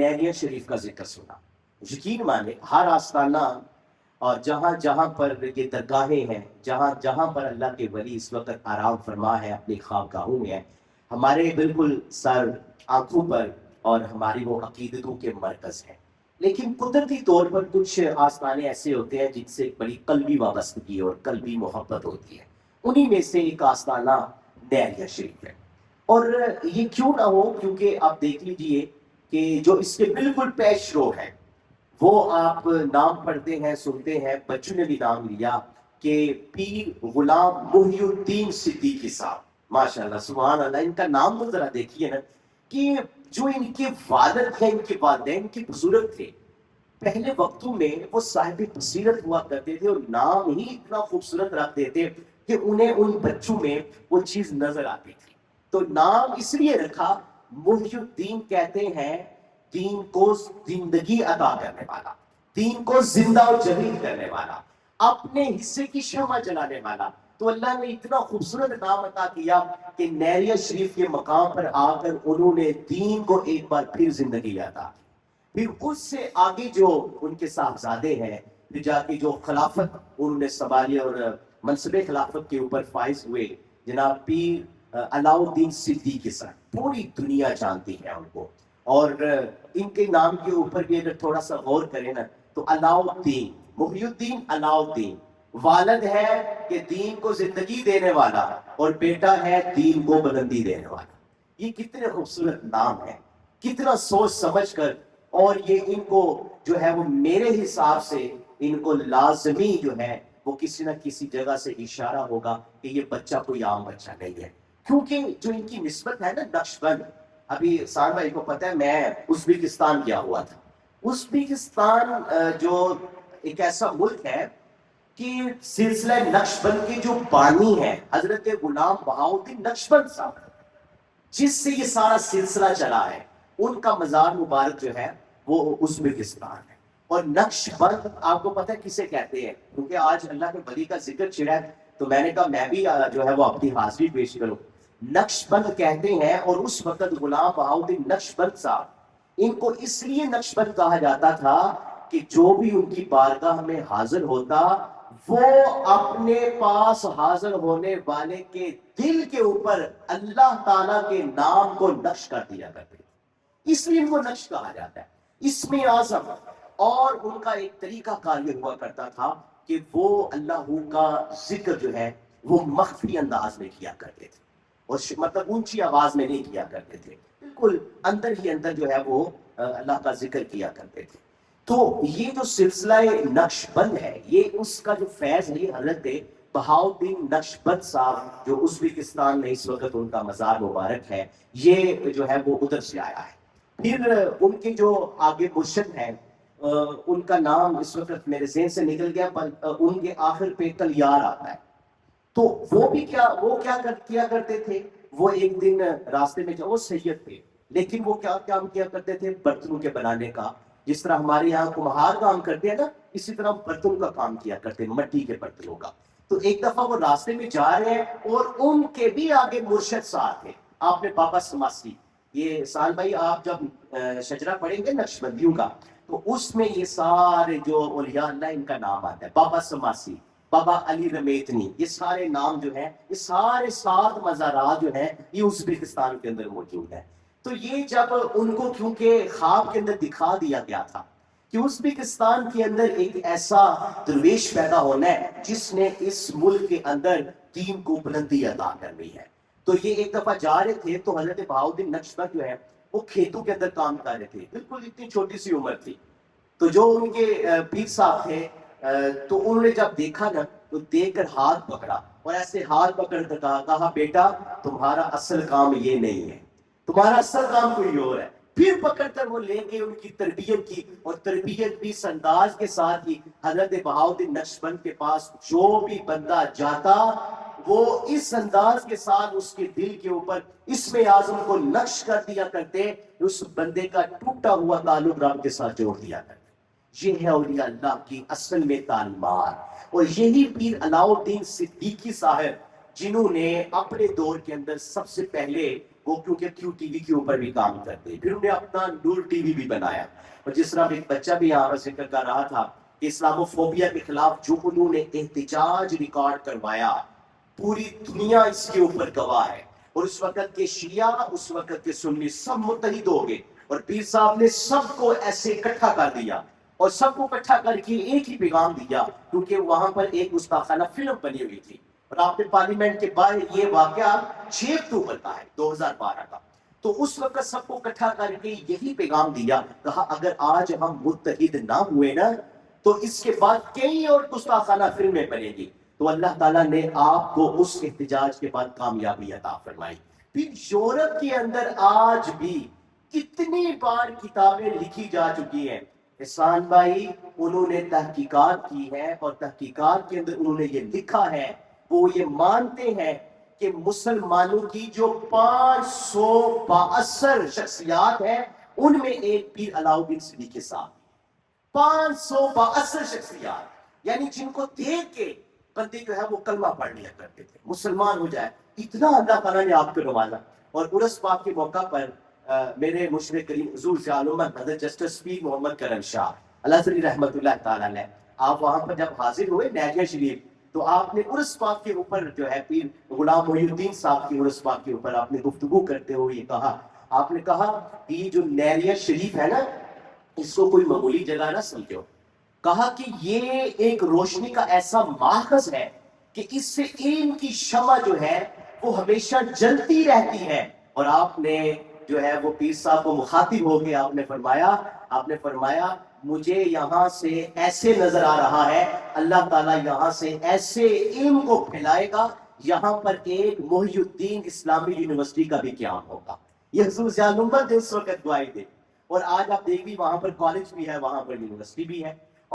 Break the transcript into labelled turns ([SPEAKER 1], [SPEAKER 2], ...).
[SPEAKER 1] نیریا شریف کا ذکر سنا. یقین مانے ہر آستانہ اور جہاں جہاں پر یہ درگاہیں ہیں، جہاں جہاں پر اللہ کے ولی اس وقت آرام فرما ہے، اپنی خوابگاہوں میں ہے، ہمارے بالکل سر آنکھوں پر اور ہماری وہ عقیدتوں کے مرکز ہیں. لیکن قدرتی طور پر کچھ آستانے ایسے ہوتے ہیں جن سے بڑی قلبی وابستگی اور قلبی محبت ہوتی ہے. انہی میں سے ایک آستانہ نیریا شریف ہے. اور یہ کیوں نہ ہو، کیونکہ آپ دیکھ لیجئے کہ جو اس کے بالکل پیش رو ہے، وہ آپ نام پڑھتے ہیں، سنتے ہیں، بچوں نے بھی نام لیا کہ پیر غلام محی الدین صدیقی صاحب. ماشاءاللہ سبحان اللہ. ان کا نام تو ذرا دیکھیے نا کہ جو ان کے والد ہیں، ان کے والدین کی بزرگ تھے، پہلے وقتوں میں وہ صاحب بصیرت ہوا کرتے تھے اور نام ہی اتنا خوبصورت رکھتے تھے کہ انہیں ان بچوں میں وہ چیز نظر آتی تھی. تو نام اس لیے رکھا، محی الدین کہتے ہیں دین کو زندگی عطا کرنے والا، دین کو زندہ اور جدید کرنے والا، اپنے حصے کی شمع جلانے والا. تو اللہ نے اتنا خوبصورت نام عطا کیا کہ نیریا شریف کے مقام پر آ کر انہوں نے دین کو ایک بار پھر زندگی عطا کی. پھر اس سے آگے جو ان کے صاحبزادے ہیں، پھر جا کے جو خلافت انہوں نے سنبھالی اور منصب خلافت کے اوپر فائز ہوئے، جناب پیر علاء الدین صدیقی صاحب. پوری دنیا جانتی ہے ان کو. اور ان کے نام کے اوپر بھی اگر تھوڑا سا غور کریں نا تو علاء الدین، محی الدین علاء الدین، والد ہے کہ دین کو زندگی دینے والا اور بیٹا ہے دین کو بلندی دینے والا. یہ کتنے خوبصورت نام ہیں، کتنا سوچ سمجھ کر. اور یہ ان کو جو ہے وہ میرے حساب سے ان کو لازمی جو ہے وہ کسی نہ کسی جگہ سے اشارہ ہوگا کہ یہ بچہ کوئی عام بچہ نہیں ہے. کیونکہ جو ان کی نسبت ہے نا نقشبند، ابھی سار بھائی کو پتہ ہے میں ازبکستان گیا ہوا تھا. ازبکستان جو ایک ایسا ملک ہے کہ سلسلہ نقشبند کے جو بانی ہیں حضرت غلام بہاؤالدین نقشبند صاحب، جس سے یہ سارا سلسلہ چلا ہے، ان کا مزار مبارک جو ہے وہ ازبکستان ہے. اور نقشبند آپ کو پتہ ہے کسے کہتے ہیں؟ کیونکہ آج اللہ کے ولی کا ذکر چھڑا ہے تو میں نے کہا میں بھی جو ہے وہ اپنی حاضری پیش کروں. نقشبند کہتے ہیں، اور اس وقت غلام بہاؤالدین نقشبند صاحب، ان کو اس لیے نقشبند کہا جاتا تھا کہ جو بھی ان کی بارگاہ میں حاضر ہوتا وہ اپنے پاس حاضر ہونے والے کے دل کے اوپر اللہ تعالیٰ کے نام کو نقش کر دیا کرتے تھے. اس لیے ان کو نقش کہا جاتا ہے، اسم اعظم. اور ان کا ایک طریقہ کار یہ ہوا کرتا تھا کہ وہ اللہ کا ذکر جو ہے وہ مخفی انداز میں کیا کرتے تھے، اور مطلب اونچی آواز میں نہیں کیا کرتے تھے، بالکل اندر ہی اندر جو ہے وہ اللہ کا ذکر کیا کرتے تھے. تو یہ جو سلسلہ نقشبند ہے، یہ اس کا جو فیض ہے یہ حضرت بہاؤالدین نقشبند صاحب جو ازبکستان میں اس وقت ان کا مزار مبارک ہے، یہ جو ہے وہ ادھر سے آیا ہے. پھر ان کے جو آگے مرشد ہیں، ان کا نام اس وقت میرے ذہن سے نکل گیا، پر ان کے آخر پہ کلیار آتا ہے. تو وہ بھی کیا کرتے تھے، وہ ایک دن راستے میں وہ سید تھے، لیکن وہ کیا کام کیا کرتے تھے؟ برتنوں کے بنانے کا. جس طرح ہمارے یہاں کمہار کام کرتے ہیں نا، اسی طرح برتن کا کام کیا کرتے ہیں، مٹی کے برتنوں کا. تو ایک دفعہ وہ راستے میں جا رہے ہیں اور ان کے بھی آگے مرشد صاحب تھے. آپ نے بابا سماسی، یہ سال بھائی آپ جب شجرہ پڑھیں گے نقشبندیوں کا تو اس میں یہ سارے جو اولیاء اللہ ان کا نام آتا ہے. بابا سماسی، بابا علی رمیتنی، یہ سارے نام جو ہیں، یہ سارے 7 مزارات جو ہیں یہ ازبکستان کے اندر موجود ہیں. تو یہ جب ان کو کیونکہ خواب کے اندر دکھا دیا گیا تھا کہ ازبکستان کے اندر ایک ایسا درویش پیدا ہونا ہے جس نے اس ملک کے اندر دین کو بلندی عطا کرنی ہے. تو یہ ایک دفعہ جا رہے تھے تو حضرت بہاؤالدین نقشبند جو ہے وہ کھیتوں کے اندر کام کر رہے تھے، بالکل اتنی چھوٹی سی عمر تھی. تو جو ان کے پیر صاحب تھے تو انہوں نے جب دیکھا نا تو دیکھ کر ہاتھ پکڑا اور ایسے ہاتھ پکڑ کر کہا بیٹا تمہارا اصل کام یہ نہیں ہے، تمہارا اصل کام کوئی اور ہے. پھر پکڑ کر وہ لے کے ان کی تربیت کی، اور تربیت بھی اس انداز کے ساتھ کی. حضرت بہاؤالدین نقشبند کے پاس جو بھی بندہ جاتا وہ اس انداز کے ساتھ اس کے دل کے اوپر اسم اعظم کو نقش کر دیا کرتے، اس بندے کا ٹوٹا ہوا تعلق رب کے ساتھ جوڑ دیا کرتے. یہ ہے اولیاء اللہ کی اصل میں تعلیمات. اور یہی پیر علاء الدین صدیقی صاحب جنہوں نے اپنے دور کے اندر سب سے پہلے وہ کیونکہ کیو ٹی وی کے اوپر بھی کام کرتے، پھر انہیں اپنا نور ٹی وی بھی بنایا. اور جس طرح ایک بچہ بھی یہاں پر ذکر کر رہا تھا کہ اسلامو فوبیا کے خلاف جو انہوں نے احتجاج ریکارڈ کروایا، پوری دنیا اس کے اوپر گواہ ہے. اور اس وقت کے شیعہ، اس وقت کے سنی سب متحد ہو گئے، اور پیر صاحب نے سب کو ایسے اکٹھا کر دیا اور سب کو اکٹھا کر کے ایک ہی پیغام دیا، کیونکہ وہاں پر ایک گستاخانہ فلم بنی ہوئی تھی. اور آپ نے پارلیمنٹ کے باہر یہ واقعہ 6 اکتوبر کا ہے 2012 کا، تو اس وقت سب کو اکٹھا کر کے یہی پیغام دیا، کہا اگر آج ہم متحد نہ ہوئے نا تو اس کے بعد کئی اور گستاخانہ فلمیں بنے گی. تو اللہ تعالیٰ نے آپ کو اس احتجاج کے بعد کامیابی عطا فرمائی. پھر یورپ کے اندر آج بھی کتنی بار کتابیں لکھی جا چکی ہیں. احسان بھائی انہوں نے تحقیقات کی ہے، اور تحقیقات کے اندر انہوں نے یہ لکھا ہے، وہ یہ مانتے ہیں کہ مسلمانوں کی جو 562 شخصیات ہیں ان میں ایک پیر علاؤدین صدیقی صاحب. 562 شخصیات، یعنی جن کو دیکھ کے بندے جو ہے وہ کلمہ پڑھ لیا کرتے تھے، مسلمان ہو جائے. اتنا اللہ تعالیٰ نے آپ کو نوازا. اور عرس پاک کے موقع پر میرے مشرق کریم حضور سے عالم حضرت جسٹس پیر محمد کرم شاہ الازہری رحمۃ اللہ تعالیٰ علیہ، آپ وہاں پر جب حاضر ہوئے نیریہ شریف، تو آپ نے عرس پاک کے اوپر جو ہے پیر غلام محی الدین صاحب کی عرس پاک کے اوپر آپ نے گفتگو کرتے ہوئے یہ کہا، آپ نے کہا کہ یہ جو نیریہ شریف ہے نا، اس کو کوئی معمولی جگہ نہ سمجھو. کہا کہ یہ ایک روشنی کا ایسا ماخذ ہے کہ اس سے علم کی شمع جو ہے وہ ہمیشہ جلتی رہتی ہے. اور آپ نے جو ہے وہ پیر صاحب کو مخاطب ہو کے آپ نے فرمایا مجھے یہاں سے ایسے نظر آ رہا ہے اللہ تعالیٰ یہاں سے ایسے علم کو پھیلائے گا، یہاں پر ایک محی الدین اسلامی یونیورسٹی کا بھی قیام ہوگا. یہ حضور ضیاء الامت نے اس وقت گواہی دی. اور آج آپ دیکھ بھی وہاں پر کالج بھی ہے، وہاں پر یونیورسٹی بھی ہے.